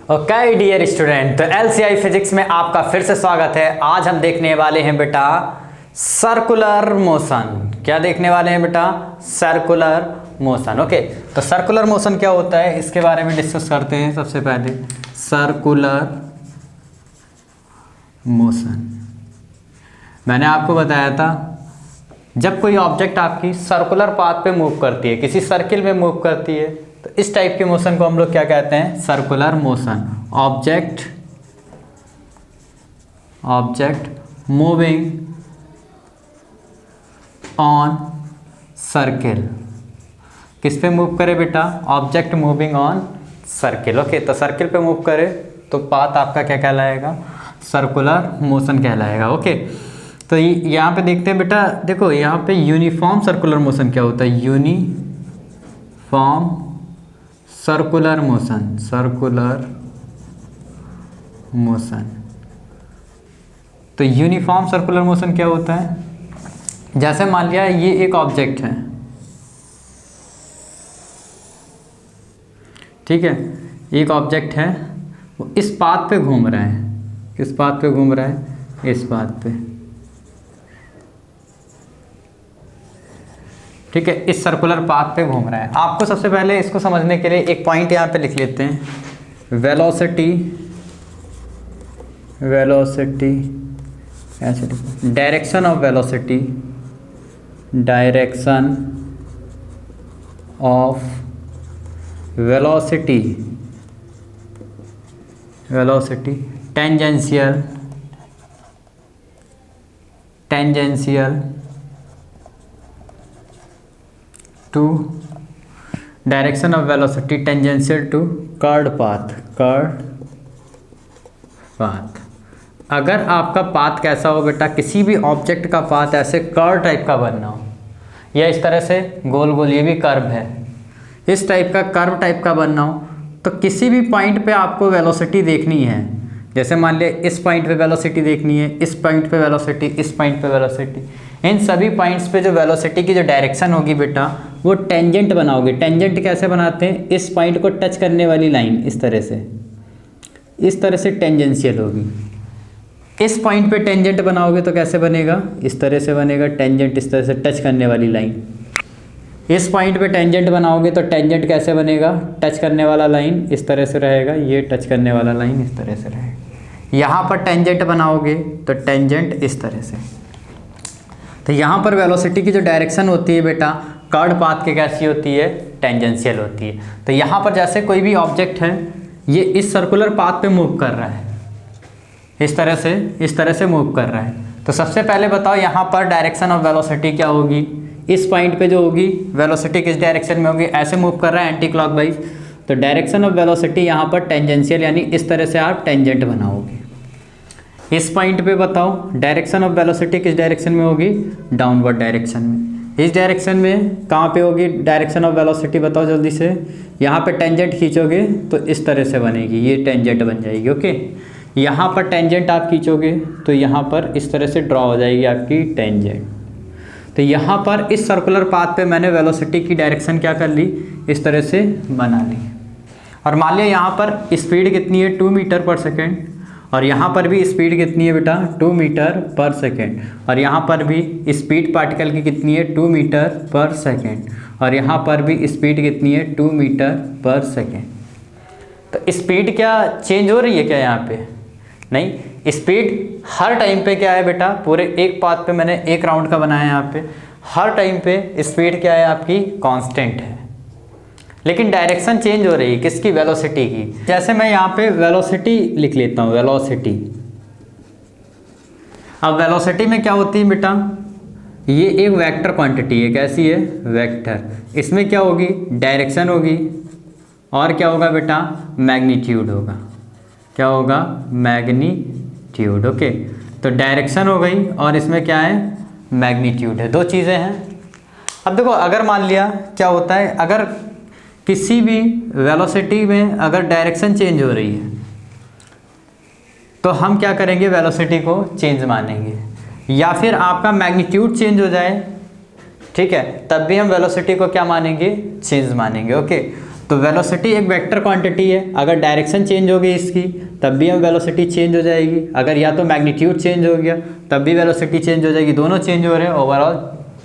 Okay dear student, तो एलसीआई physics में आपका फिर से स्वागत है। आज हम देखने वाले हैं बेटा सर्कुलर मोशन। क्या देखने वाले हैं बेटा? Circular motion. ओके, तो सर्कुलर मोशन क्या होता है इसके बारे में डिस्कस करते हैं। सबसे पहले सर्कुलर मोशन मैंने आपको बताया था, जब कोई ऑब्जेक्ट आपकी सर्कुलर पाथ पे मूव करती है, किसी सर्किल में मूव करती है, तो इस टाइप के मोशन को हम लोग क्या कहते हैं? Circular motion. Object moving on circle. किस पे मूव करे बेटा? Object moving on circle. Okay, तो सर्किल पे मूव करे तो पाथ आपका क्या कहलाएगा? सर्कुलर मोशन कहलाएगा। ओके, तो यहाँ पे देखते हैं बेटा, देखो यहाँ पे यूनिफॉर्म सर्कुलर मोशन क्या होता है? Uniform circular motion. तो यूनिफॉर्म सर्कुलर मोशन क्या होता है? जैसे मान लिया ये एक ऑब्जेक्ट है, ठीक है, एक ऑब्जेक्ट है, वो इस पाथ पे घूम रहा है। किस पाथ पे घूम रहा है? इस पाथ पे, ठीक है, इस सर्कुलर पाथ पे घूम रहा है। आपको सबसे पहले इसको समझने के लिए एक पॉइंट यहाँ पे लिख लेते हैं। वेलोसिटी ऐसे लिखो, direction of velocity, tangential to direction of velocity tangential to curved path. अगर आपका पाथ कैसा हो बेटा, किसी भी ऑब्जेक्ट का पाथ ऐसे कर्व टाइप का बनना हो, या इस तरह से गोल गोल, ये भी कर्व है, इस टाइप का कर्व टाइप का बनना हो, तो किसी भी पॉइंट पे आपको वेलोसिटी देखनी है। जैसे मान लिया इस पॉइंट पे वेलोसिटी देखनी है, इस पॉइंट पे वेलोसिटी, इस पॉइंट पे वेलोसिटी, इन सभी पॉइंट्स पे जो वेलोसिटी की जो डायरेक्शन होगी बेटा, वो टेंजेंट बनाओगे। टेंजेंट कैसे बनाते हैं? इस पॉइंट को टच करने वाली लाइन इस तरह से टेंजेंशियल होगी। इस पॉइंट पे टेंजेंट बनाओगे तो कैसे बनेगा? इस तरह से बनेगा टेंजेंट, इस तरह से टच करने वाली लाइन। इस पॉइंट पे टेंजेंट बनाओगे तो टेंजेंट कैसे बनेगा? टच करने वाला लाइन इस तरह से रहेगा, ये टच करने वाला लाइन इस तरह से रहेगा। यहाँ पर टेंजेंट बनाओगे तो टेंजेंट इस तरह से। तो यहाँ पर वेलोसिटी की जो डायरेक्शन होती है बेटा, कर्व्ड पाथ की कैसी होती है? टेंजेंशियल होती है। तो यहाँ पर जैसे कोई भी ऑब्जेक्ट है, ये इस सर्कुलर पाथ पे मूव कर रहा है, इस तरह से मूव कर रहा है। तो सबसे पहले बताओ यहाँ पर डायरेक्शन ऑफ वेलोसिटी क्या होगी? इस पॉइंट पे जो होगी वेलोसिटी किस डायरेक्शन में होगी? ऐसे मूव कर रहा है एंटी क्लॉकवाइज, तो डायरेक्शन ऑफ वेलोसिटी यहाँ पर टेंजेंशियल, यानी इस तरह से आप टेंजेंट बनाओगे। इस पॉइंट पे बताओ डायरेक्शन ऑफ वेलोसिटी किस डायरेक्शन में होगी? डाउनवर्ड डायरेक्शन में। इस डायरेक्शन में कहाँ पे होगी डायरेक्शन ऑफ वेलोसिटी? बताओ जल्दी से। यहाँ पे टेंजेंट खींचोगे तो इस तरह से बनेगी, ये टेंजेंट बन जाएगी। ओके, यहाँ पर टेंजेंट आप खींचोगे तो यहाँ पर इस तरह से ड्रॉ हो जाएगी आपकी टेंजेंट। तो यहाँ पर इस सर्कुलर पाथ पे मैंने वेलोसिटी की डायरेक्शन क्या कर ली? इस तरह से बना ली। और मान लिया यहाँ पर स्पीड कितनी है? 2 मीटर पर सेकेंड, और यहाँ पर भी स्पीड कितनी है बेटा? 2 मीटर पर सेकेंड, और यहाँ पर भी स्पीड पार्टिकल की कितनी है? 2 मीटर पर सेकेंड, और यहाँ पर भी स्पीड कितनी है? 2 मीटर पर सेकेंड। तो स्पीड क्या चेंज हो रही है क्या यहाँ पे? नहीं, स्पीड हर टाइम पे क्या है बेटा? पूरे एक पाथ पे मैंने एक राउंड का बनाया है, यहाँ पे हर टाइम पे स्पीड क्या है आपकी? कांस्टेंट है। लेकिन डायरेक्शन चेंज हो रही है, किसकी? वेलोसिटी की। जैसे मैं यहाँ पे वेलोसिटी लिख लेता हूँ, वेलोसिटी। अब वेलोसिटी में क्या होती है बेटा? ये एक वेक्टर क्वांटिटी है। कैसी है? वेक्टर। इसमें क्या होगी? डायरेक्शन होगी, और क्या होगा बेटा? मैग्नीट्यूड होगा। क्या होगा? मैग्नीट्यूड। ओके, तो डायरेक्शन हो गई और इसमें क्या है? मैग्नीट्यूड है। दो चीज़ें हैं। अब देखो, अगर मान लिया क्या होता है, अगर किसी भी वेलोसिटी में अगर डायरेक्शन चेंज हो रही है तो हम क्या करेंगे? वेलोसिटी को चेंज मानेंगे। या फिर आपका मैग्नीट्यूड चेंज हो जाए, ठीक है, तब भी हम वेलोसिटी को क्या मानेंगे? चेंज मानेंगे। ओके, तो वेलोसिटी एक वेक्टर क्वांटिटी है, अगर डायरेक्शन चेंज हो गई इसकी तब भी हम वेलोसिटी चेंज हो जाएगी, अगर या तो मैग्नीट्यूड चेंज हो गया तब भी वेलोसिटी चेंज हो जाएगी, दोनों चेंज हो रहे हैं ओवरऑल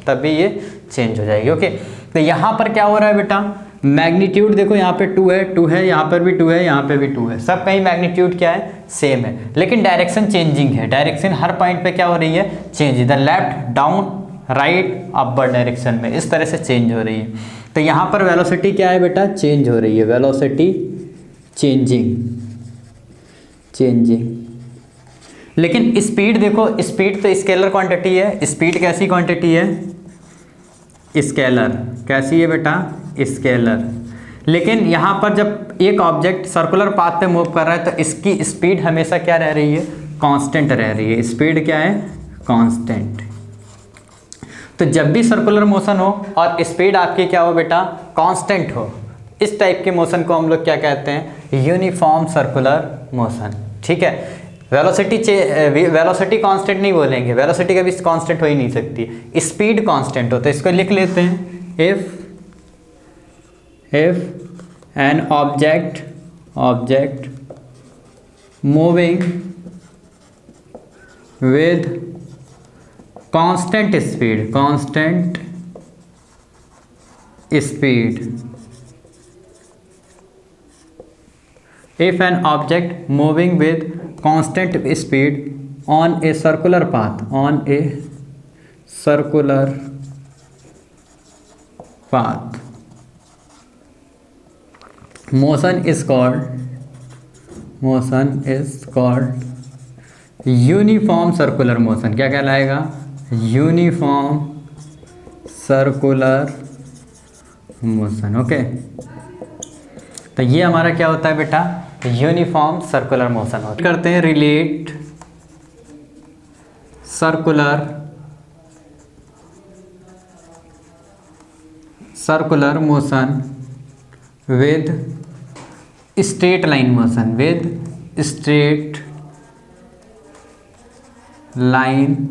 तब भी ये चेंज हो जाएगी। ओके, तो यहाँ पर क्या हो रहा है बेटा, मैग्नीट्यूड देखो यहाँ पे 2 है, यहाँ पर भी 2 है, यहाँ पे भी 2 है, सब कहीं मैग्नीट्यूड क्या है, सेम है, लेकिन डायरेक्शन चेंजिंग है, डायरेक्शन हर पॉइंट पे क्या हो रही है, चेंज, इधर left down right upward direction में इस तरह से चेंज हो रही है। तो यहाँ पर वेलोसिटी क्या है बेटा, चेंज हो रही है, वेलोसिटी चेंजिंग। लेकिन स्पीड देखो, स्पीड तो स्केलर क्वांटिटी है, स्पीड कैसी क्वांटिटी है, स्केलर, कैसी है बेटा, स्केलर। लेकिन यहाँ पर जब एक ऑब्जेक्ट सर्कुलर पाथ पे मूव कर रहा है तो इसकी स्पीड हमेशा क्या रह रही है, कांस्टेंट रह रही है, स्पीड क्या है, कांस्टेंट। तो जब भी सर्कुलर मोशन हो और स्पीड आपकी क्या हो बेटा, कांस्टेंट हो, इस टाइप के मोशन को हम लोग क्या कहते हैं, यूनिफॉर्म सर्कुलर मोशन। ठीक है, वेलोसिटी कांस्टेंट नहीं बोलेंगे, वेलोसिटी कभी कांस्टेंट हो ही नहीं सकती, स्पीड कांस्टेंट हो। तो इसको लिख लेते हैं, if an object moving with constant speed, if an object moving with constant speed on a circular path, motion is called uniform circular motion. क्या कहलाएगा, यूनिफॉर्म सर्कुलर मोशन। ओके, तो ये हमारा क्या होता है बेटा, यूनिफॉर्म सर्कुलर मोशन होता है। करते हैं relate circular motion with straight line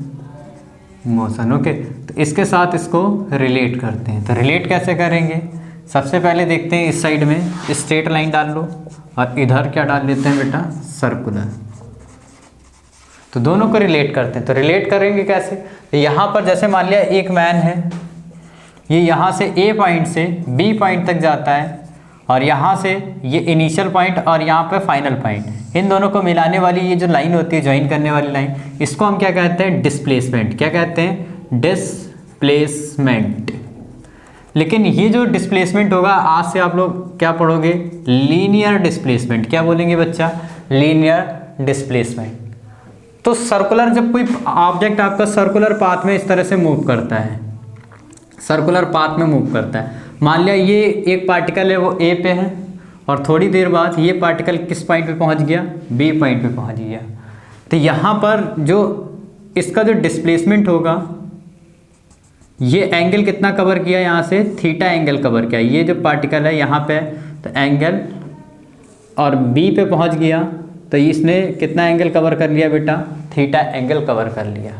motion. Okay, तो इसके साथ इसको रिलेट करते हैं। तो रिलेट कैसे करेंगे, सबसे पहले देखते हैं इस साइड में स्ट्रेट लाइन डाल लो और इधर क्या डाल लेते हैं बेटा, सर्कुलर। तो दोनों को रिलेट करते हैं। तो रिलेट करेंगे कैसे, तो यहाँ पर जैसे मान लिया एक मैन है, ये यहाँ से ए पॉइंट से बी पॉइंट तक जाता है और यहाँ से ये इनिशियल पॉइंट और यहाँ पे फाइनल पॉइंट, इन दोनों को मिलाने वाली ये जो लाइन होती है, ज्वाइन करने वाली लाइन, इसको हम क्या कहते हैं, डिस्प्लेसमेंट। क्या कहते हैं, डिस्प्लेसमेंट। लेकिन ये जो डिस्प्लेसमेंट होगा, आज से आप लोग क्या पढ़ोगे, लीनियर डिस्प्लेसमेंट। क्या बोलेंगे बच्चा, लीनियर डिस्प्लेसमेंट। तो सर्कुलर, जब कोई ऑब्जेक्ट आपका सर्कुलर पाथ में इस तरह से मूव करता है, सर्कुलर पाथ में मूव करता है, मान लिया ये एक पार्टिकल है वो ए पे है और थोड़ी देर बाद ये पार्टिकल किस पॉइंट पे पहुंच गया, बी पॉइंट पे पहुंच गया। तो यहाँ पर जो इसका जो डिस्प्लेसमेंट होगा, ये एंगल कितना कवर किया, यहाँ से थीटा एंगल कवर किया। ये जो पार्टिकल है यहाँ पे तो एंगल, और बी पे पहुँच गया तो इसने कितना एंगल कवर कर लिया बेटा, थीटा एंगल कवर कर लिया।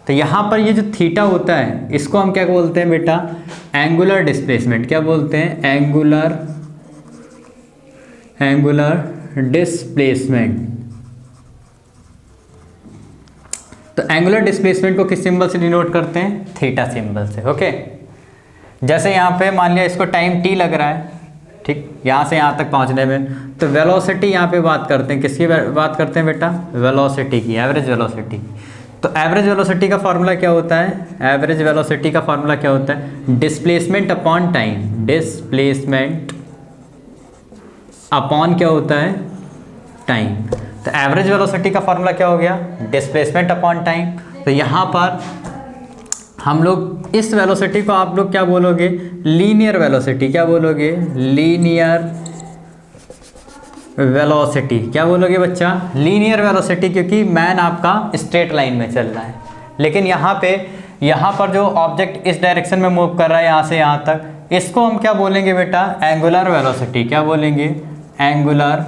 तो यहाँ पर ये जो थीटा होता है इसको हम क्या बोलते हैं बेटा, एंगुलर डिस्प्लेसमेंट। क्या बोलते हैं, एंगुलर डिस्प्लेसमेंट। तो एंगुलर डिस्प्लेसमेंट को किस सिंबल से डिनोट करते हैं, थीटा सिंबल से। ओके, जैसे यहाँ पे मान लिया इसको टाइम टी लग रहा है, ठीक, यहाँ से यहाँ तक पहुँचने में, तो वेलोसिटी यहाँ पे बात करते हैं, किसकी बात करते हैं बेटा, वेलोसिटी की, एवरेज वेलोसिटी। तो एवरेज वेलोसिटी का फॉर्मूला क्या होता है, एवरेज वेलोसिटी का फॉर्मूला क्या होता है, displacement upon time. Displacement upon क्या होता है, टाइम। तो एवरेज वेलोसिटी का फॉर्मूला क्या हो गया, डिस्प्लेसमेंट अपॉन टाइम। तो यहाँ पर हम लोग इस वेलोसिटी को आप लोग क्या बोलोगे, लीनियर वेलोसिटी। क्या बोलोगे, लीनियर वेलोसिटी। क्या बोलोगे बच्चा, लीनियर वेलोसिटी, क्योंकि मैन आपका स्ट्रेट लाइन में चल रहा है। लेकिन यहाँ पर जो ऑब्जेक्ट इस डायरेक्शन में मूव कर रहा है यहाँ से यहाँ तक, इसको हम क्या बोलेंगे बेटा, एंगुलर वेलोसिटी। क्या बोलेंगे, एंगुलर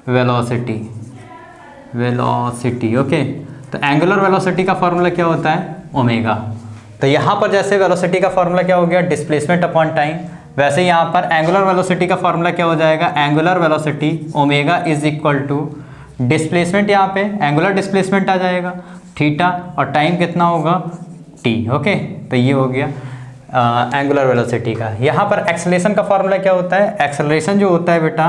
वेलोसिटी। ओके, तो एंगुलर वेलोसिटी का फॉर्मूला क्या होता है, ओमेगा। तो यहाँ पर जैसे वेलोसिटी का फॉर्मूला क्या हो गया, डिस्प्लेसमेंट अपॉन टाइम, वैसे ही यहाँ पर एंगुलर वेलोसिटी का फॉर्मूला क्या हो जाएगा, angular velocity omega is equal to displacement, यहाँ पे एंगुलर डिस्प्लेसमेंट आ जाएगा थीटा, और टाइम कितना होगा टी। ओके, तो ये हो गया एंगुलर वेलोसिटी का। यहाँ पर एक्सेलरेशन का फॉर्मूला क्या होता है, एक्सेलरेशन जो होता है बेटा,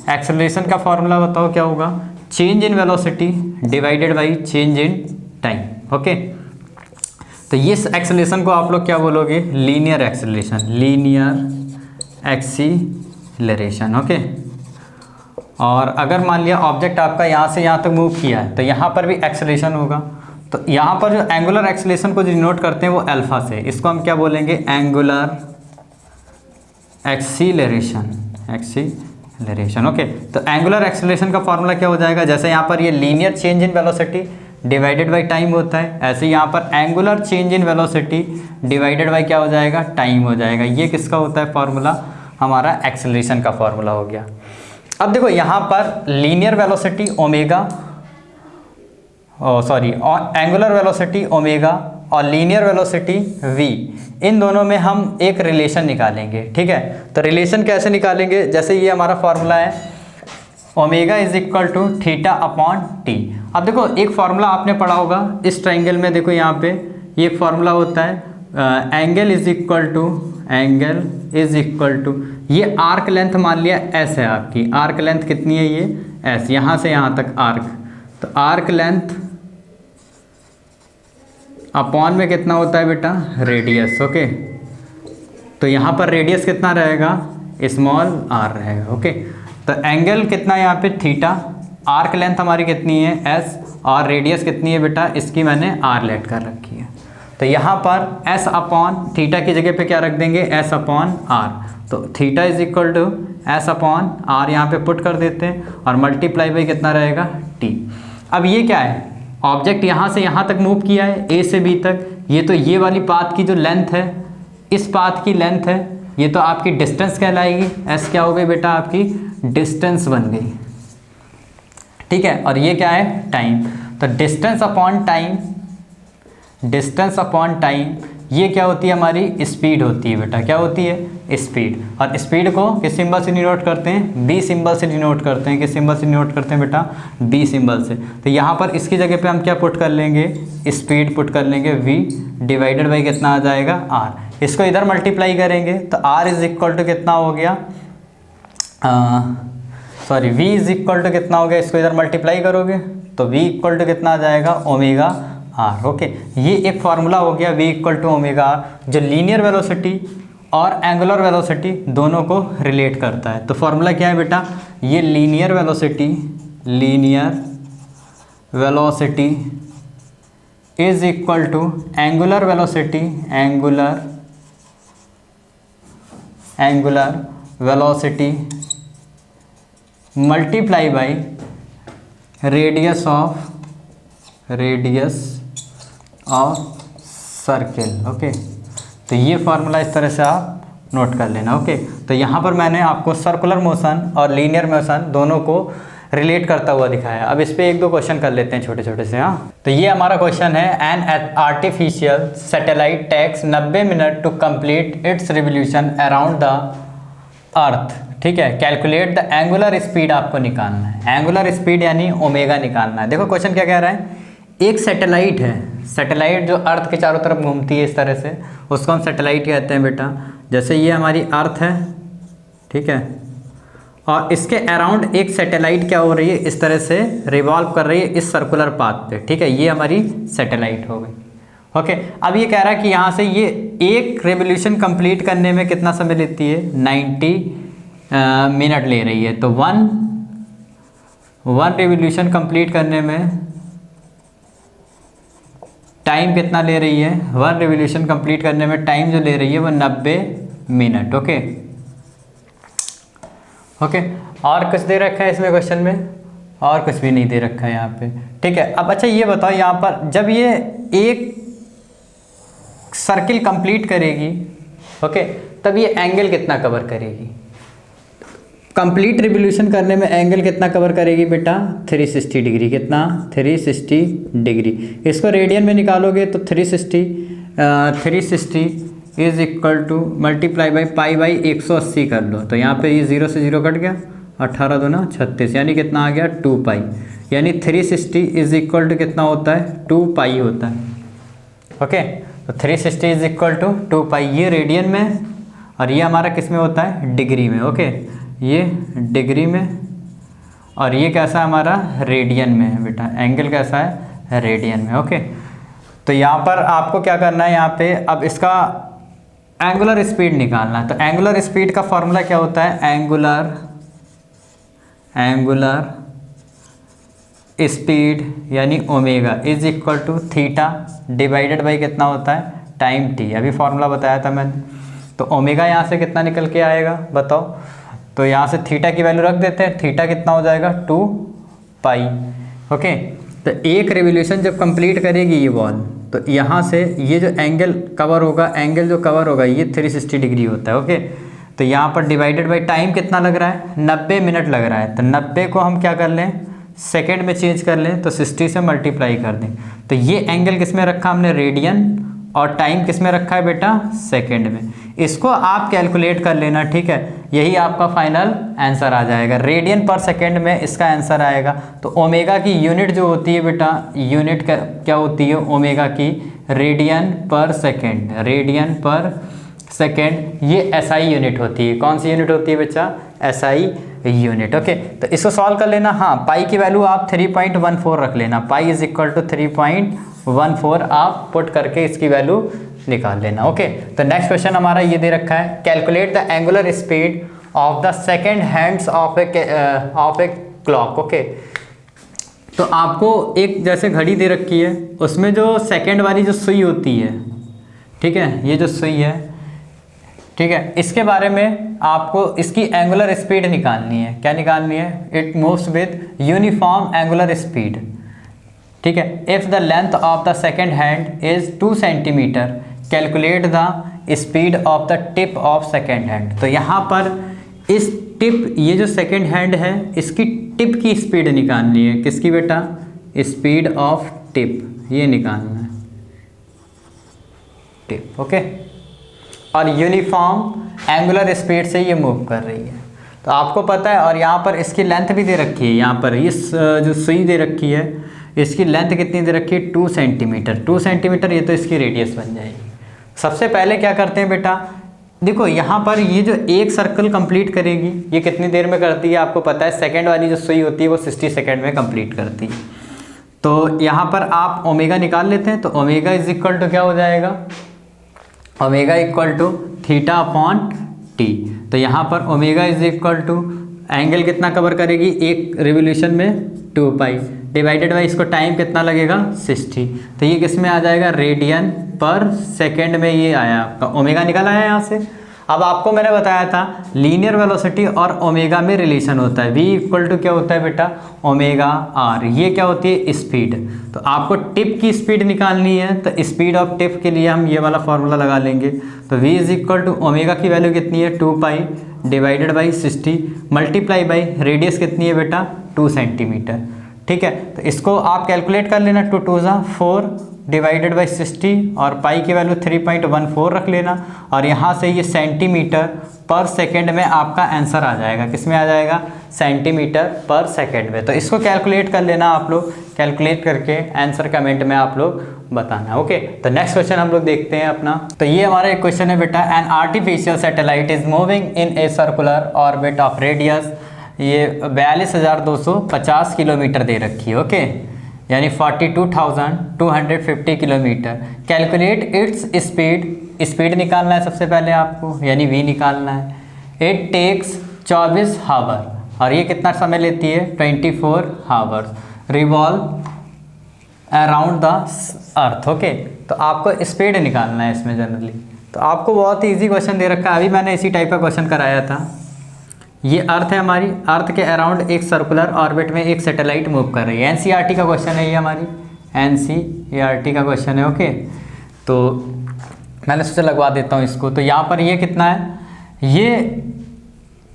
एक्सेलरेशन का फॉर्मूला बताओ क्या होगा, change in velocity divided by change in time. Okay, तो ये एक्सेलरेशन को आप लोग क्या बोलोगे, लीनियर एक्सीलरेशन। ओके, और अगर मान लिया ऑब्जेक्ट आपका यहाँ से यहाँ तक मूव किया है तो यहाँ पर भी एक्सेलरेशन होगा। तो यहाँ पर जो एंगुलर एक्सेलरेशन को डिनोट करते हैं वो अल्फा से, इसको हम क्या बोलेंगे, एंगुलर एक्सीलरेशन। ओके, तो एंगुलर एक्सेलरेशन का फॉर्मूला क्या हो जाएगा, जैसे यहाँ पर ये linear change in velocity divided by time होता है, ऐसे यहाँ पर angular change in velocity divided by क्या हो जाएगा, टाइम हो जाएगा। ये किसका होता है फॉर्मूला, हमारा एक्सेलरेशन का फॉर्मूला हो गया। अब देखो यहाँ पर linear velocity omega, angular velocity omega और लीनियर वेलोसिटी v, इन दोनों में हम एक रिलेशन निकालेंगे। ठीक है, तो रिलेशन कैसे निकालेंगे, जैसे ये हमारा फॉर्मूला है omega is equal to theta upon T. अब देखो एक फॉर्मूला आपने पढ़ा होगा इस ट्राइंगल में, देखो यहाँ पे ये फॉर्मूला होता है एंगल इज इक्वल टू ये आर्क लेंथ मान लिया एस है आपकी, आर्क लेंथ कितनी है ये एस, यहाँ से यहाँ तक आर्क, तो आर्क लेंथ अपॉन में कितना होता है बेटा, रेडियस। ओके, तो यहाँ पर रेडियस कितना रहेगा, स्मॉल आर रहेगा। ओके, तो एंगल कितना है यहाँ पे थीटा, आर्क लेंथ हमारी कितनी है एस, और रेडियस कितनी है बेटा, इसकी मैंने आर लेट कर रखी है। तो यहाँ पर एस अपॉन थीटा की जगह पे क्या रख देंगे, एस अपॉन आर, तो theta is equal to S upon R यहाँ पे पुट कर देते हैं, और मल्टीप्लाई बाई कितना रहेगा टी। अब ये क्या है, ऑब्जेक्ट यहाँ से यहाँ तक मूव किया है ए से बी तक, ये तो ये वाली पाथ की जो लेंथ है, इस पाथ की लेंथ है, ये तो आपकी डिस्टेंस कहलाएगी, एस क्या हो गई बेटा, आपकी डिस्टेंस बन गई। ठीक है, और ये क्या है, टाइम, तो डिस्टेंस अपॉन टाइम ये क्या होती है, हमारी स्पीड होती है बेटा, क्या होती है, स्पीड। और स्पीड को किस सिंबल से डिनोट करते हैं, बी सिंबल से डिनोट करते हैं। किस सिंबल से डिनोट करते हैं बेटा, बी सिंबल से। तो यहाँ पर इसकी जगह पे हम क्या पुट कर लेंगे, स्पीड पुट कर लेंगे, v डिवाइडेड बाई कितना आ जाएगा, r। इसको इधर मल्टीप्लाई करेंगे तो r इज इक्वल टू कितना हो गया, v इज इक्वल टू कितना हो गया, इसको इधर मल्टीप्लाई करोगे तो v इक्वल टू कितना आ जाएगा, ओमेगा आर। ओके, ये एक फार्मूला हो गया v equal to omega R, जो लीनियर वेलोसिटी और एंगुलर वेलोसिटी दोनों को रिलेट करता है। तो फार्मूला क्या है बेटा, ये linear velocity is equal to angular velocity multiply by radius of circle. Okay, तो ये फार्मूला इस तरह से आप नोट कर लेना। ओके, तो यहाँ पर मैंने आपको सर्कुलर मोशन और लीनियर मोशन दोनों को रिलेट करता हुआ दिखाया। अब इस पे एक दो क्वेश्चन कर लेते हैं छोटे छोटे से। हाँ, तो ये हमारा क्वेश्चन है, an artificial satellite takes 90 minute to complete its revolution around the earth. ठीक है, कैलकुलेट द एंगुलर स्पीड आपको निकालना है, एंगुलर स्पीड यानी ओमेगा निकालना है। देखो क्वेश्चन क्या कह रहा है, एक सैटेलाइट है, सैटेलाइट जो अर्थ के चारों तरफ घूमती है इस तरह से, उसको हम सैटेलाइट कहते हैं बेटा। जैसे ये हमारी अर्थ है, ठीक है, और इसके अराउंड एक सैटेलाइट क्या हो रही है, इस तरह से रिवॉल्व कर रही है इस सर्कुलर पाथ पे। ठीक है, ये हमारी सैटेलाइट हो गई। ओके, अब ये कह रहा है कि यहाँ से ये एक रेवोल्यूशन कंप्लीट करने में कितना समय लेती है, 90 मिनट ले रही है। तो वन रेवोल्यूशन कंप्लीट करने में टाइम कितना ले रही है, वन रेवोल्यूशन कंप्लीट करने में टाइम जो ले रही है वो 90 मिनट। ओके, और कुछ दे रखा है इसमें क्वेश्चन में, और कुछ भी नहीं दे रखा है यहाँ पे। ठीक है, अब अच्छा ये बताओ, यहाँ पर जब ये एक सर्किल कंप्लीट करेगी, ओके, तब ये एंगल कितना कवर करेगी। कंप्लीट रिवोल्यूशन करने में एंगल कितना कवर करेगी बेटा, 360 डिग्री। कितना, 360 डिग्री। इसको रेडियन में निकालोगे तो 360 is equal to multiply by pi by 180 कर लो, तो यहाँ पे ये 0 से 0 कट गया, 18 दूना 36, यानी कितना आ गया 2 पाई। यानी 360 इज इक्वल टू कितना होता है, 2 पाई होता है। ओके, तो 360 इज इक्वल टू 2 पाई, ये रेडियन में और ये हमारा किस में होता है, डिग्री में। ओके, ये डिग्री में और ये कैसा है हमारा, रेडियन में है बेटा। एंगल कैसा है, रेडियन में। ओके, तो यहाँ पर आपको क्या करना है, यहाँ पे अब इसका एंगुलर स्पीड निकालना है। तो एंगुलर स्पीड का फॉर्मूला क्या होता है, एंगुलर स्पीड यानी omega is equal to theta divided by कितना होता है, टाइम टी। अभी फॉर्मूला बताया था मैंने। तो ओमेगा यहाँ से कितना निकल के आएगा बताओ, तो यहाँ से थीटा की वैल्यू रख देते हैं। थीटा कितना हो जाएगा, 2 पाई। ओके, तो एक रिवोल्यूशन जब कंप्लीट करेगी ये बॉल, तो यहाँ से ये जो एंगल कवर होगा, एंगल जो कवर होगा ये 360 डिग्री होता है। ओके, तो यहाँ पर डिवाइडेड बाई टाइम कितना लग रहा है, 90 मिनट लग रहा है। तो 90 को हम क्या कर लें, सेकेंड में चेंज कर लें, तो 60 से मल्टीप्लाई कर दें। तो ये एंगल किस में रखा हमने, रेडियन, और टाइम किस में रखा है बेटा, सेकंड में। इसको आप कैलकुलेट कर लेना, ठीक है। यही आपका फाइनल आंसर आ जाएगा, रेडियन पर सेकंड में इसका आंसर आएगा। तो ओमेगा की यूनिट जो होती है बेटा, यूनिट क्या होती है ओमेगा की, रेडियन पर सेकंड। रेडियन पर सेकंड ये एसआई यूनिट होती है। कौन सी यूनिट होती है बच्चा, एसआई यूनिट। ओके, तो इसको सॉल्व कर लेना। हाँ, पाई की वैल्यू आप 3.14 रख लेना। पाई इज इक्वल टू 3.14 आप पुट करके इसकी वैल्यू निकाल लेना। ओके, तो नेक्स्ट क्वेश्चन हमारा ये दे रखा है, calculate the angular speed of the second hands of a clock. Okay, तो आपको एक जैसे घड़ी दे रखी है, उसमें जो सेकेंड वाली जो सुई होती है, ठीक है, ये जो सुई है, ठीक है, इसके बारे में आपको इसकी एंगुलर स्पीड निकालनी है। क्या निकालनी है, it moves with uniform angular speed. ठीक है, if the length of the second hand is 2 centimetre, calculate the speed of the tip of second hand. तो यहाँ पर इस टिप, ये जो सेकेंड हैंड है, इसकी टिप की स्पीड निकालनी है। किसकी बेटा, स्पीड ऑफ टिप, ये निकालना है, टिप। ओके, और यूनिफॉर्म एंगुलर स्पीड से ये मूव कर रही है। तो आपको पता है, और यहाँ पर इसकी लेंथ भी दे रखी है। यहाँ पर इस जो सुई दे रखी है, इसकी लेंथ कितनी दे रखी है, 2 सेंटीमीटर। 2 सेंटीमीटर, ये तो इसकी रेडियस बन जाएगी। सबसे पहले क्या करते हैं बेटा, देखो यहाँ पर ये जो एक सर्कल कंप्लीट करेगी, ये कितनी देर में करती है आपको पता है। सेकंड वाली जो सुई होती है वो 60 सेकंड में कंप्लीट करती है। तो यहाँ पर आप ओमेगा निकाल लेते हैं। तो ओमेगा इज इक्वल टू क्या हो जाएगा, omega equal to theta upon T. तो यहाँ पर omega is equal to angle कितना कवर करेगी एक रिवोल्यूशन में, 2 पाई डिवाइडेड बाई इसको टाइम कितना लगेगा, 60। तो ये किस में आ जाएगा, रेडियन पर सेकेंड में ये आया आपका, ओमेगा निकल आया यहाँ से। अब आपको मैंने बताया था लीनियर वेलोसिटी और ओमेगा में रिलेशन होता है। v इक्वल टू क्या होता है बेटा, ओमेगा आर। ये क्या होती है, स्पीड। तो आपको टिप की स्पीड निकालनी है, तो स्पीड ऑफ टिप के लिए हम ये वाला फॉर्मूला लगा लेंगे। तो v is equal to omega की वैल्यू कितनी है, 2 pi divided by 60 multiply by radius कितनी है बेटा, 2 सेंटीमीटर। ठीक है, तो इसको आप कैलकुलेट कर लेना, 2 2 ज़ा 4 डिवाइडेड बाई 60 और पाई की वैल्यू 3.14 रख लेना। और यहाँ से ये सेंटीमीटर पर सेकंड में आपका आंसर आ जाएगा। किस में आ जाएगा, सेंटीमीटर पर सेकंड में। तो इसको कैलकुलेट कर लेना आप लोग, कैलकुलेट करके आंसर कमेंट में आप लोग बताना। ओके, तो नेक्स्ट क्वेश्चन हम लोग देखते हैं अपना। तो ये हमारा एक क्वेश्चन है बेटा, N artificial satellite is moving in a circular orbit of radius, ये 42,250 किलोमीटर दे रखी है। ओके, यानी 42,250 kilometre. Calculate its speed, speed निकालना है सबसे पहले आपको, यानी v निकालना है। इट टेक्स 24 हावर, और ये कितना समय लेती है, 24 hours revolve around the earth. Okay, तो आपको स्पीड निकालना है इसमें जनरली। तो आपको बहुत ही ईजी क्वेश्चन दे रखा है, अभी मैंने इसी टाइप का क्वेश्चन कराया था। ये अर्थ है हमारी, अर्थ के अराउंड एक सर्कुलर ऑर्बिट में एक सैटेलाइट मूव कर रही है। एनसीईआरटी का क्वेश्चन है ये हमारी, एनसीईआरटी का क्वेश्चन है। ओके, तो मैंने सोचा लगवा देता हूँ इसको। तो यहाँ पर ये कितना है, ये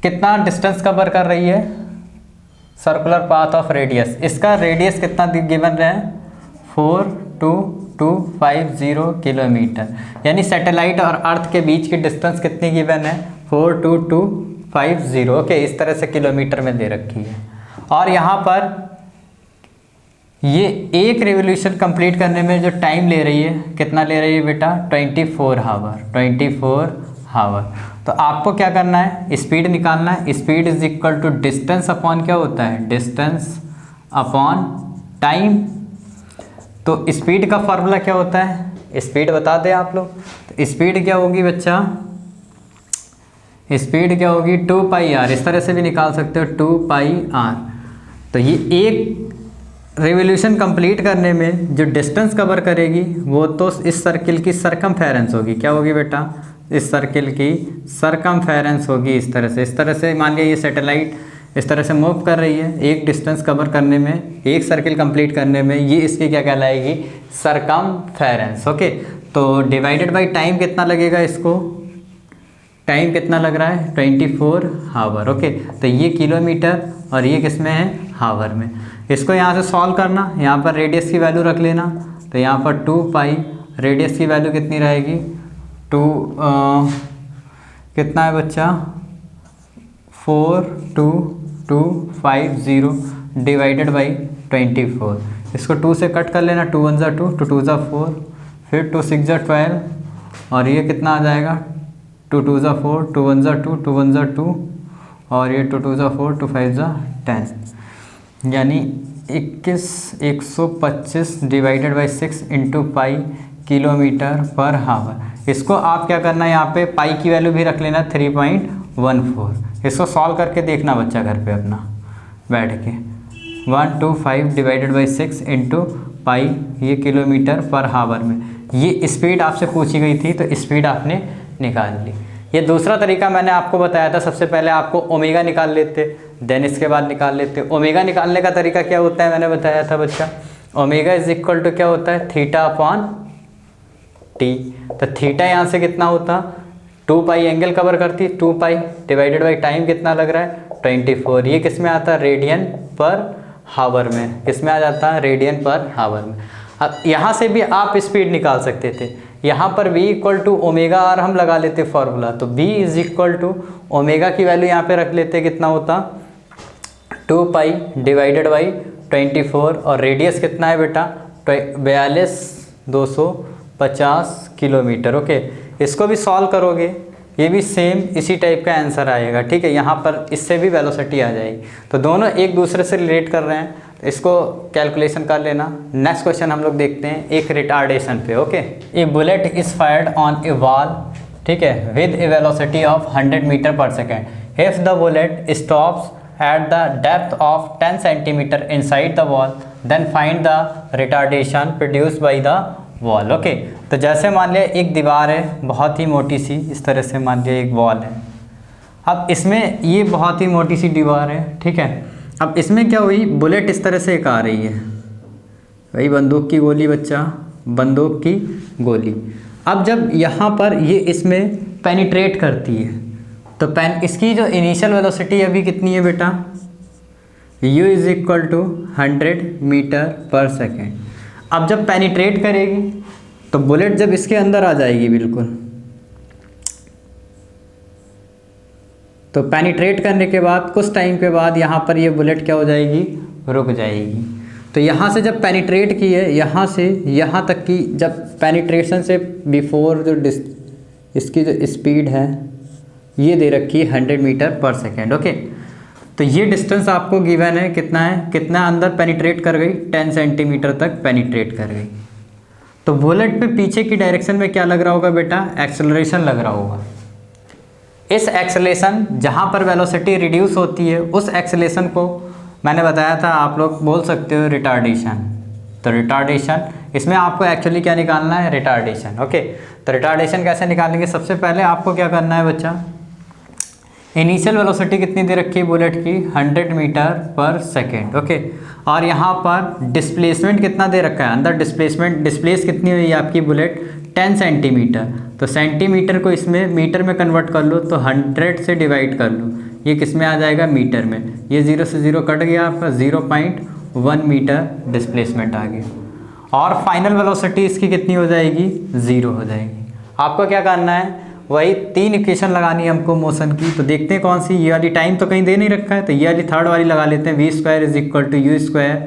कितना डिस्टेंस कवर कर रही है, सर्कुलर पाथ ऑफ रेडियस, इसका रेडियस कितना गिवन रहा है 42250 किलोमीटर, यानी सैटेलाइट और अर्थ के बीच की डिस्टेंस कितनी गिवन है 42250, ओके, इस तरह से किलोमीटर में दे रखी है। और यहाँ पर ये एक रिवोल्यूशन कंप्लीट करने में जो टाइम ले रही है, कितना ले रही है बेटा 24 आवर। तो आपको क्या करना है, स्पीड निकालना है। Speed is equal to distance upon क्या होता है, डिस्टेंस अपॉन टाइम। तो स्पीड का फॉर्मूला क्या होता है, स्पीड बता दें आप लोग। तो स्पीड क्या होगी बच्चा, स्पीड क्या होगी 2πr, इस तरह से भी निकाल सकते हो 2πr। तो ये एक रिवोल्यूशन कंप्लीट करने में जो डिस्टेंस कवर करेगी वो तो इस सर्किल की सरकमफेरेंस होगी, क्या होगी बेटा, इस सर्किल की सरकमफेरेंस होगी। इस तरह से मान लिया ये सैटेलाइट इस तरह से मूव कर रही है, एक डिस्टेंस कवर करने में, एक सर्किल कंप्लीट करने में, ये इसकी क्या कहलाएगी, सरकमफेरेंस, ओके। तो डिवाइडेड बाय टाइम कितना लगेगा, इसको टाइम कितना लग रहा है 24 आवर, ओके। तो ये किलोमीटर और ये किस में है, हावर में। इसको यहाँ से सॉल्व करना, यहाँ पर रेडियस की वैल्यू रख लेना। तो यहाँ पर 2π, रेडियस की वैल्यू कितनी रहेगी, कितना है बच्चा 42250 डिवाइडेड बाई 24। इसको 2 से कट कर लेना, 2 1 ज़ा 2, 2 2 ज़ा 4, फिर 2 6 ज़ा 12, और ये कितना आ जाएगा 2 2 ज़ा 4, 2 1 ज़ा 2, 2 1 ज़ा 2, और ये 2 2 ज़ा 4, 2 5 ज़ा 10, यानी 125 divided by 6 into pi kilometre पर हावर। इसको आप क्या करना है, यहाँ पे पाई की वैल्यू भी रख लेना 3.14। इसको सॉल्व करके देखना बच्चा घर पे अपना बैठ के, 125 डिवाइडेड बाई 6 इंटू पाई, ये किलोमीटर पर हावर में। ये स्पीड आपसे पूछी गई थी, तो स्पीड आपने निकाल ली। ये दूसरा तरीका मैंने आपको बताया था, सबसे पहले आपको ओमेगा निकाल लेते, देन इसके बाद निकाल लेते। ओमेगा निकालने का तरीका क्या होता है, मैंने बताया था बच्चा, ओमेगा इज इक्वल टू क्या होता है, थीटा अपॉन टी। तो थीटा यहाँ से कितना होता, 2π एंगल कवर करती, 2π डिवाइडेड बाई टाइम कितना लग रहा है 24। ये किस में आता है, रेडियन पर हावर में, किस में आ जाता है, रेडियन पर हावर में। अब यहाँ से भी आप स्पीड निकाल सकते थे, यहाँ पर v equal to omega R हम लगा लेते फॉर्मूला, तो v is equal to omega की वैल्यू यहाँ पे रख लेते, कितना होता 2π डिवाइडेड बाई 24, और रेडियस कितना है बेटा 42,250 किलोमीटर, ओके। इसको भी सॉल्व करोगे, ये भी सेम इसी टाइप का आंसर आएगा, ठीक है। यहाँ पर इससे भी वेलोसिटी आ जाएगी, तो दोनों एक दूसरे से रिलेट कर रहे हैं, तो इसको कैलकुलेशन कर लेना। नेक्स्ट क्वेश्चन हम लोग देखते हैं एक रिटार्डेशन पे, okay. A bullet is fired on a wall, ठीक है, with a velocity of 100 metre पर second. If the bullet stops at the depth of 10 centimetre inside the wall, then find the retardation produced by the wall, okay. तो जैसे मान लिया एक दीवार है बहुत ही मोटी सी, इस तरह से मान लिया एक वॉल है। अब इसमें ये बहुत ही मोटी सी दीवार है, ठीक है। अब इसमें क्या हुई, बुलेट इस तरह से एक आ रही है, वही बंदूक की गोली बच्चा, बंदूक की गोली। अब जब यहाँ पर ये इसमें पेनिट्रेट करती है, तो इसकी जो इनिशियल वेलोसिटी अभी कितनी है बेटा, u is equal to 100 metre पर सेकेंड। अब जब पेनिट्रेट करेगी तो बुलेट जब इसके अंदर आ जाएगी बिल्कुल, तो पेनिट्रेट करने के बाद कुछ टाइम के बाद यहाँ पर ये बुलेट क्या हो जाएगी, रुक जाएगी। तो यहाँ से जब पेनिट्रेट की है, यहाँ से यहाँ तक की, जब पेनिट्रेशन से बिफोर जो इसकी जो स्पीड है ये दे रखी है 100 मीटर पर सेकेंड, ओके। तो ये डिस्टेंस आपको गिवन है, कितना है, कितना अंदर पेनिट्रेट कर गई, 10 सेंटीमीटर तक पेनिट्रेट कर गई। तो बुलेट पे पीछे की डायरेक्शन में क्या लग रहा होगा बेटा, एक्सेलरेशन लग रहा होगा। इस एक्सेलरेशन जहाँ पर वेलोसिटी रिड्यूस होती है, उस एक्सेलरेशन को मैंने बताया था, आप लोग बोल सकते हो रिटार्डेशन। तो रिटार्डेशन, इसमें आपको एक्चुअली क्या निकालना है, रिटार्डेशन, ओके। तो रिटार्डेशन कैसे निकालेंगे, सबसे पहले आपको क्या करना है बच्चा, इनिशियल वेलोसिटी कितनी दे रखी है बुलेट की, 100 मीटर पर सेकेंड, ओके। और यहाँ पर डिस्प्लेसमेंट कितना दे रखा है, अंदर डिस्प्लेस कितनी हुई है आपकी बुलेट, 10 सेंटीमीटर। तो सेंटीमीटर को इसमें मीटर में कन्वर्ट कर लो, तो 100 से डिवाइड कर लो, ये किस में आ जाएगा, मीटर में। ये 0 से 0 कट गया, आपका 0.1 मीटर डिस्प्लेसमेंट आ गया। और फाइनल वेलोसिटी इसकी कितनी हो जाएगी, 0 हो जाएगी। आपको क्या करना है, वही 3 इक्वेशन लगानी है हमको मोशन की। तो देखते हैं कौन सी, ये वाली टाइम तो कहीं दे नहीं रखा है, तो ये वाली थर्ड वाली लगा लेते हैं, v² = u²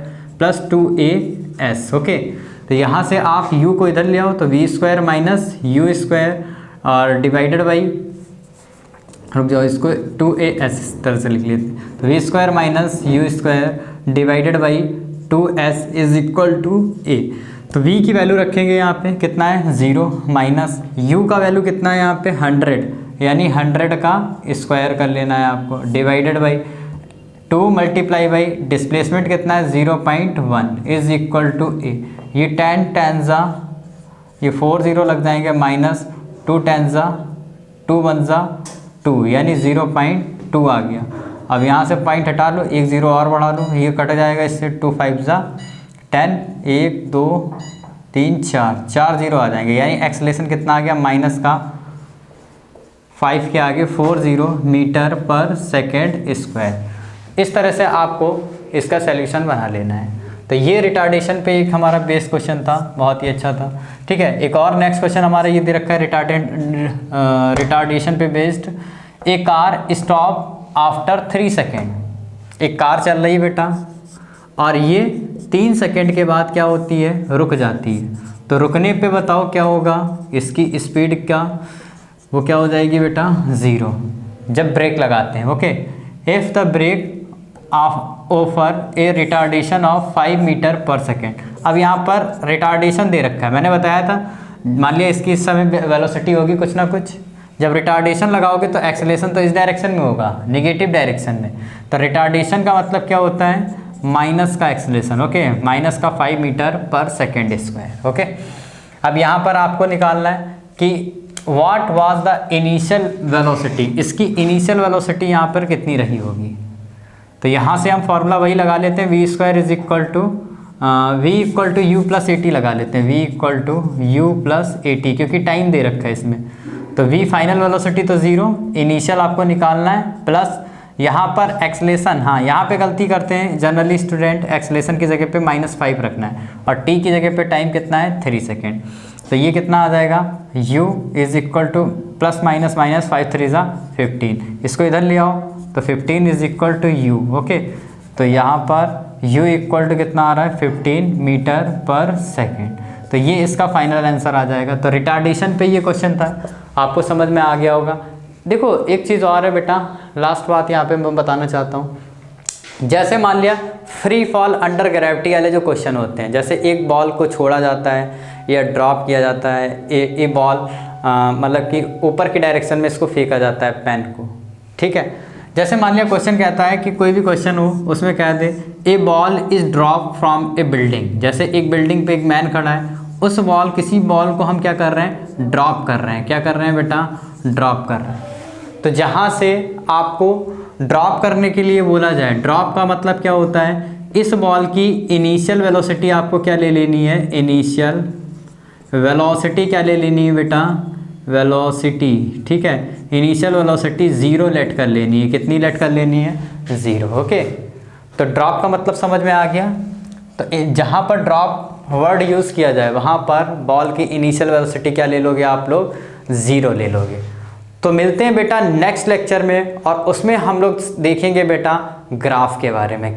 + 2as। ओके, तो यहाँ से आप u को इधर ले आओ, तो v² - u² और डिवाइडेड बाई, रुक जाओ, इसको 2as इस तरह से लिख लेते हैं। तो v² - u² divided by 2s = a। तो v की वैल्यू रखेंगे यहाँ पे, कितना है 0, माइनस u का वैल्यू कितना है यहाँ पे 100, यानी 100 का स्क्वायर कर लेना है आपको, डिवाइडेड बाई 2 × बाई डिस्प्लेसमेंट कितना है 0.1 = a। ये 10 10 जा, ये 4 0 लग जाएंगे, माइनस 2 10 जा, 2 1 जा 2, यानी 0.2 आ गया। अब यहाँ से पॉइंट हटा लो, 1 0 और बढ़ा लो, ये कट जाएगा इससे, 2 5 जा 10, 1 2 3 4 0 आ जाएंगे, यानी एक्सेलरेशन कितना आ गया, माइनस का 5 के आगे 40 मीटर/सेकेंड²। इस तरह से आपको इसका सॉल्यूशन बना लेना है। तो ये रिटार्डेशन पे एक हमारा बेस क्वेश्चन था, बहुत ही अच्छा था। ठीक है, एक और नेक्स्ट क्वेश्चन हमारा ये दे रखा है रिटार्डेशन पे बेस्ड। ए कार स्टॉप आफ्टर 3 सेकेंड। एक कार चल रही है बेटा, और ये 3 सेकेंड के बाद क्या होती है, रुक जाती है। तो रुकने पे बताओ क्या होगा, इसकी स्पीड का वो क्या हो जाएगी बेटा, 0, जब ब्रेक लगाते हैं। Okay, if the brake offer a retardation of 5 metre per second. अब यहाँ पर रिटार्डेशन दे रखा है, मैंने बताया था, मान लिया इसकी इस समय वेलोसिटी होगी कुछ ना कुछ, जब रिटार्डेशन लगाओगे तो एक्सेलरेशन तो इस डायरेक्शन में होगा, नेगेटिव डायरेक्शन में। तो रिटार्डेशन का मतलब क्या होता है, माइनस का एक्सेलरेशन। ओके, माइनस का 5 मीटर/सेकेंड²। ओके, अब यहाँ पर आपको निकालना है कि what was the initial velocity, इसकी इनिशियल वेलोसिटी यहाँ पर कितनी रही होगी। तो यहाँ से हम फॉर्मूला वही लगा लेते हैं, v² = u + at लगा लेते हैं, v = u + at, क्योंकि टाइम दे रखा है इसमें। तो v फाइनल वेलोसिटी तो 0, इनिशियल आपको निकालना है, प्लस यहाँ पर एक्सेलरेशन, हाँ यहाँ पे गलती करते हैं जनरली स्टूडेंट, एक्सेलरेशन की जगह पे -5 रखना है, और t की जगह पे टाइम कितना है 3 सेकेंड। तो ये कितना आ जाएगा, u = +- 5 3 जा 15, इसको इधर ले आओ, तो 15 = u। ओके, तो यहाँ पर u = कितना आ रहा है, 15 मीटर/सेकेंड। तो ये इसका फाइनल आंसर आ जाएगा। तो रिटार्डेशन पे ये क्वेश्चन था, आपको समझ में आ गया होगा। देखो एक चीज़ और है बेटा, लास्ट बात यहाँ पे मैं बताना चाहता हूँ। जैसे मान लिया फ्री फॉल अंडर ग्रेविटी वाले जो क्वेश्चन होते हैं, जैसे एक बॉल को छोड़ा जाता है या ड्रॉप किया जाता है, ये बॉल मतलब कि ऊपर की डायरेक्शन में इसको फेंका जाता है पेन को। ठीक है, जैसे मान लिया क्वेश्चन कहता है कि कोई भी क्वेश्चन हो उसमें कह दे a ball is drop from a building. जैसे एक बिल्डिंग पे एक मैन खड़ा है, उस बॉल किसी बॉल को हम क्या कर रहे हैं, ड्रॉप कर रहे हैं। क्या कर रहे हैं बेटा, ड्रॉप कर रहे हैं। तो जहाँ से आपको ड्रॉप करने के लिए बोला जाए, ड्रॉप का मतलब क्या होता है, इस बॉल की इनिशियल वेलोसिटी आपको क्या ले लेनी है, इनिशियल वेलोसिटी क्या ले लेनी है बेटा, वेलोसिटी। ठीक है, इनिशियल वेलोसिटी 0 लेट कर लेनी है। कितनी लेट कर लेनी है, 0। ओके, तो ड्रॉप का मतलब समझ में आ गया। तो जहाँ पर ड्रॉप वर्ड यूज़ किया जाए वहाँ पर बॉल की इनिशियल वेलोसिटी क्या ले लोगे आप लोग, 0 ले लोगे। तो मिलते हैं बेटा नेक्स्ट लेक्चर में, और उसमें हम लोग देखेंगे बेटा ग्राफ के बारे में।